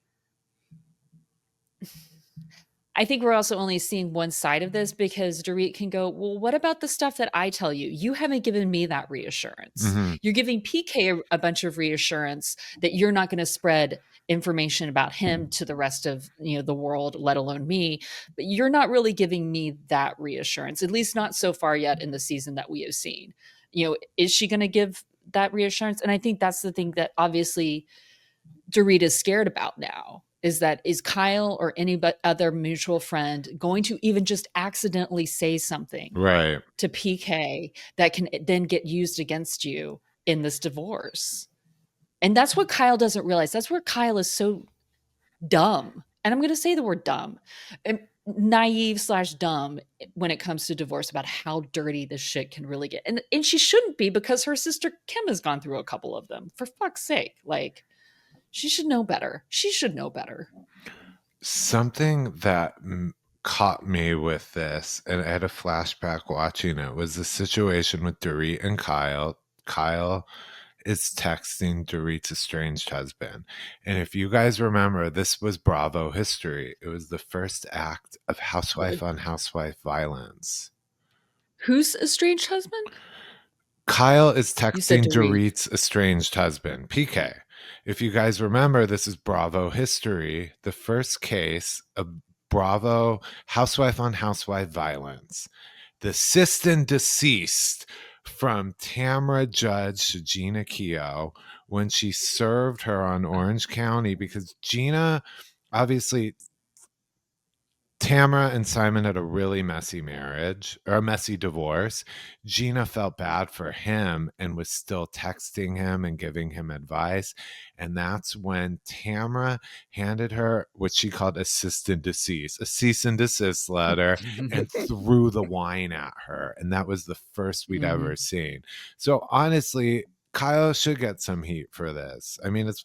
I think we're also only seeing one side of this because Dorit can go, well, what about the stuff that I tell you? You haven't given me that reassurance. You're giving PK a bunch of reassurance that you're not going to spread information about him to the rest of the world, let alone me. But you're not really giving me that reassurance, at least not so far yet in the season that we have seen. Is she going to give that reassurance? And I think that's the thing that obviously Dorit is scared about now. Is Kyle or any other mutual friend going to even just accidentally say something to PK that can then get used against you in this divorce? And that's what Kyle doesn't realize. That's where Kyle is so dumb. And I'm going to say the word dumb, naive/dumb when it comes to divorce, about how dirty this shit can really get. And she shouldn't be, because her sister Kim has gone through a couple of them. For fuck's sake. Like, she should know better. She should know better. Something that caught me with this, and I had a flashback watching it, was the situation with Dorit and Kyle. Kyle is texting Dorit's estranged husband. And if you guys remember, this was Bravo history. It was the first act of housewife on housewife violence. Whose estranged husband? Kyle is texting Dorit. Dorit's estranged husband, PK. If you guys remember, this is Bravo history, the first case of Bravo housewife on housewife violence. The assistant deceased from Tamra Judge to Gina Keogh when she served her on Orange County, because Gina, obviously, Tamra and Simon had a really messy marriage, or a messy divorce. Gina felt bad for him and was still texting him and giving him advice. And that's when Tamra handed her what she called assistant deceased, a cease and desist letter, and threw the wine at her. And that was the first we'd ever seen. So honestly, Kyle should get some heat for this. I mean, it's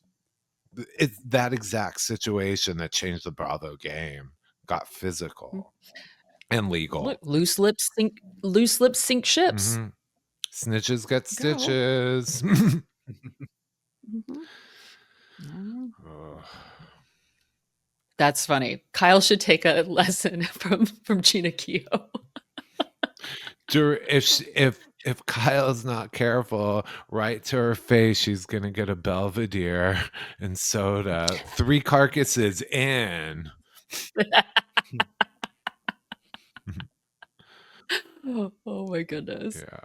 that exact situation that changed the Bravo game. Got physical and legal. Look, loose lips sink ships. Snitches get stitches. That's funny. Kyle should take a lesson from Gina Keogh. If Kyle's not careful, right to her face, she's gonna get a Belvedere and soda. 3 carcasses in. Oh my goodness. Yeah.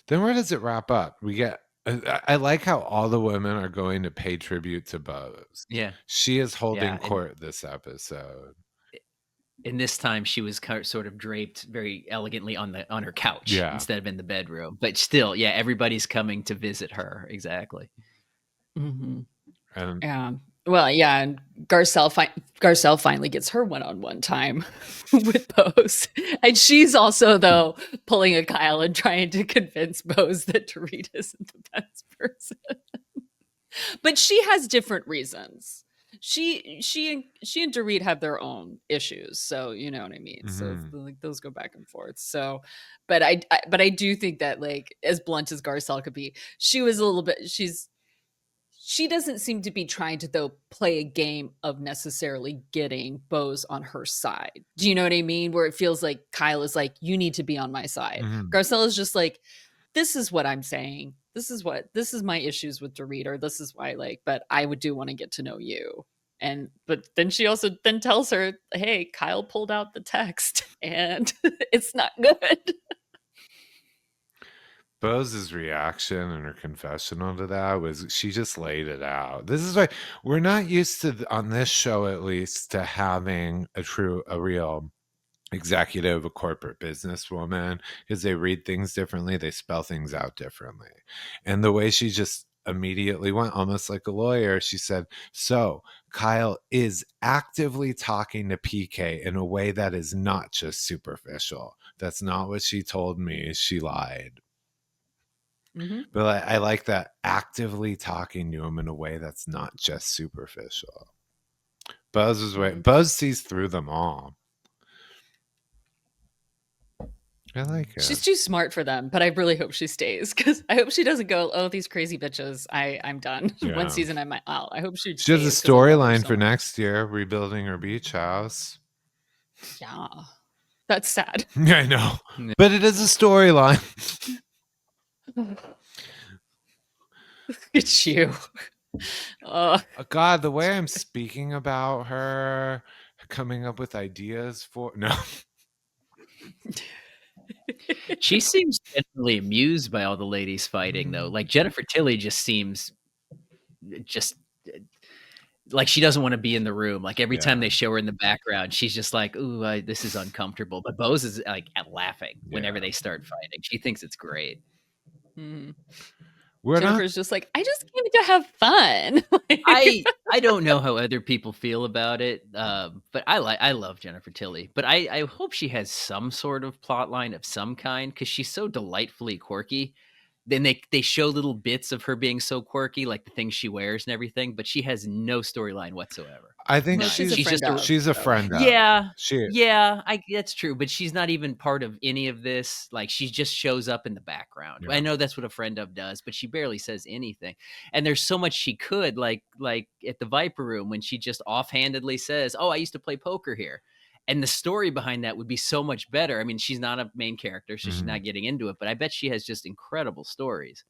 Then where does it wrap up? We get. I like how all the women are going to pay tribute to Bose. Yeah, she is holding court this episode. And this time she was sort of draped very elegantly on her couch instead of in the bedroom. But still, everybody's coming to visit her. Exactly. And well, yeah, and Garcelle finally gets her one-on-one time with Bose. And she's also, though, pulling a Kyle and trying to convince Bose that Dorit isn't the best person. But she has different reasons. She and Dorit have their own issues, so you know what I mean. So like those go back and forth. So, but I do think that, like, as blunt as Garcelle could be, she was a little bit. She doesn't seem to be trying to, though, play a game of necessarily getting Bose on her side. Do you know what I mean? Where it feels like Kyle is like, you need to be on my side. Garcelle is just like, this is what I'm saying. this is my issues with Dorit, or this is why, like, but I do want to get to know you. But then she also then tells her, hey, Kyle pulled out the text and it's not good. Bose's reaction and her confessional to that was she just laid it out. This is why we're not used to, on this show at least, to having a real executive, a corporate businesswoman, because they read things differently, they spell things out differently. And the way she just immediately went, almost like a lawyer, she said, so Kyle is actively talking to PK in a way that is not just superficial. That's not what she told me. She lied. Mm-hmm. But I like that, actively talking to him in a way that's not just superficial. Bose sees through them all. I like it. She's too smart for them, but I really hope she stays, because I hope she doesn't go, oh, these crazy bitches, I'm done. Yeah. One season I'm out. I hope she has a stays, 'cause I love her storyline so for much. next year, rebuilding her beach house. Yeah. That's sad. Yeah, I know. But it is a storyline. It's you. God, the way I'm speaking about her, coming up with ideas for no. She seems generally amused by all the ladies fighting, though. Like Jennifer Tilly just seems just like she doesn't want to be in the room. Like every time they show her in the background, she's just like, "Ooh, this is uncomfortable." But Bose is like laughing whenever they start fighting. She thinks it's great. Mm. Jennifer's just like, I just came to have fun. I don't know how other people feel about it, but I love Jennifer Tilly. But I hope she has some sort of plot line of some kind, because she's so delightfully quirky. Then they show little bits of her being so quirky, like the things she wears and everything, but she has no storyline whatsoever. I think she's a friend of. Yeah. Yeah, that's true, but she's not even part of any of this. Like, she just shows up in the background. Yeah. I know that's what a friend of does, but she barely says anything. And there's so much she could, like at the Viper Room, when she just offhandedly says, "Oh, I used to play poker here." And the story behind that would be so much better. I mean, she's not a main character, so she's not getting into it, but I bet she has just incredible stories.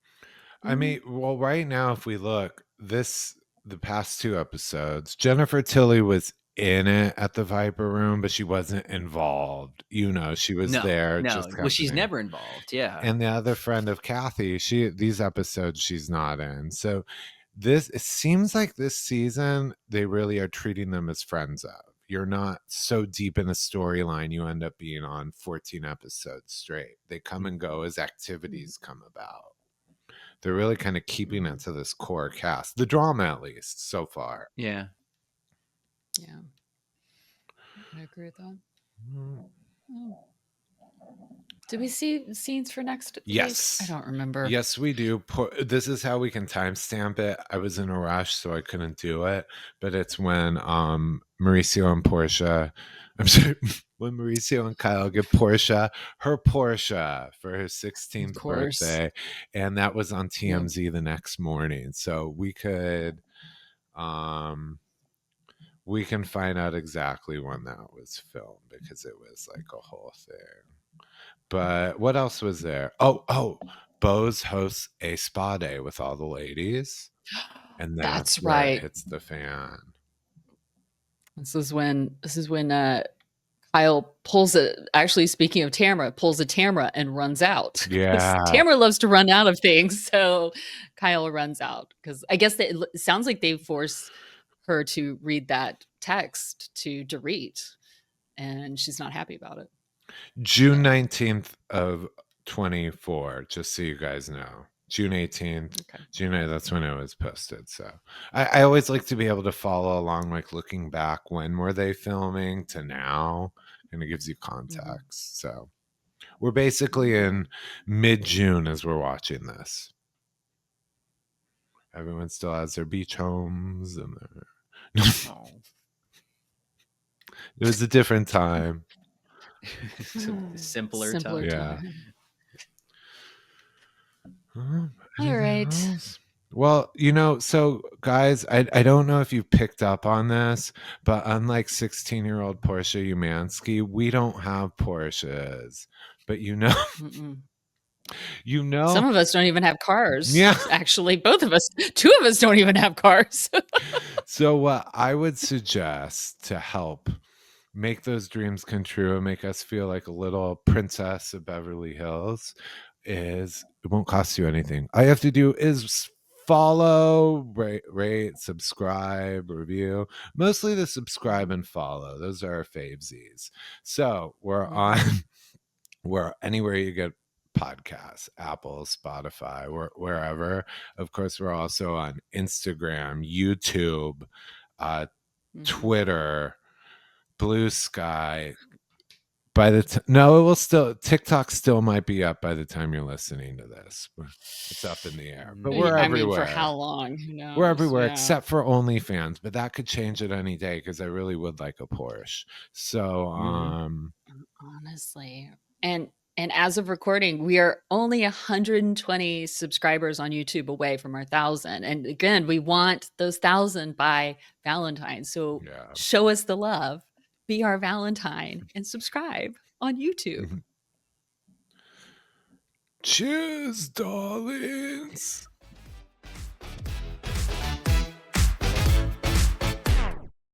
I mean, well, right now, if we look, the past 2 episodes, Jennifer Tilly was in it at the Viper Room, but she wasn't involved. She was there. No, just well, she's company. never involved. Yeah. And the other friend of Kathy, these episodes she's not in. So it seems like this season they really are treating them as friends of. You're not so deep in a storyline, you end up being on 14 episodes straight. They come and go as activities come about. They're really kind of keeping it to this core cast, the drama at least so far. Yeah. Yeah. I agree with that. Oh. Did we see scenes for next Yes. week? I don't remember. Yes, we do. This is how we can timestamp it. I was in a rush, so I couldn't do it. But it's when Mauricio and Portia, I'm sorry, when Mauricio and Kyle get her Porsche for his 16th birthday. And that was on TMZ the next morning. So we can find out exactly when that was filmed, because it was like a whole thing. But what else was there? Oh, Bose hosts a spa day with all the ladies. And that's right. It hits the fan. This is when Kyle pulls speaking of Tamara, pulls a Tamara and runs out. Yeah. Tamara loves to run out of things. So Kyle runs out, because I guess it sounds like they force her to read that text to Dorit, and she's not happy about it. June 19th of 24, just so you guys know. June 18th. Okay. June 8th, that's when it was posted. So I always like to be able to follow along, like looking back, when were they filming to now, and it gives you context. So we're basically in mid-June as we're watching this. Everyone still has their beach homes and it was a different time. Simpler time. Yeah. All right. Well, so guys, I don't know if you picked up on this, but unlike 16-year-old Portia Umansky, we don't have Porsches. But You know, Some of us don't even have cars. Yeah. Actually, both of us, 2 of us don't even have cars. So what I would suggest to help make those dreams come true and make us feel like a little princess of Beverly Hills is it won't cost you anything. All you have to do is follow, rate, subscribe, review. Mostly the subscribe and follow. Those are our favesies. So we're on we're anywhere you get podcasts, Apple, Spotify, wherever. Of course, we're also on Instagram, YouTube, Twitter, Blue Sky. By the no, it will still TikTok still might be up by the time you're listening to this. It's up in the air, but we're everywhere. For how long? Who knows? We're everywhere except for OnlyFans, but that could change at any day because I really would like a Porsche. So, honestly, and as of recording, we are only 120 subscribers on YouTube away from our 1,000. And again, we want those 1,000 by Valentine's. So show us the love, be our Valentine, and subscribe on YouTube. Cheers, darlings.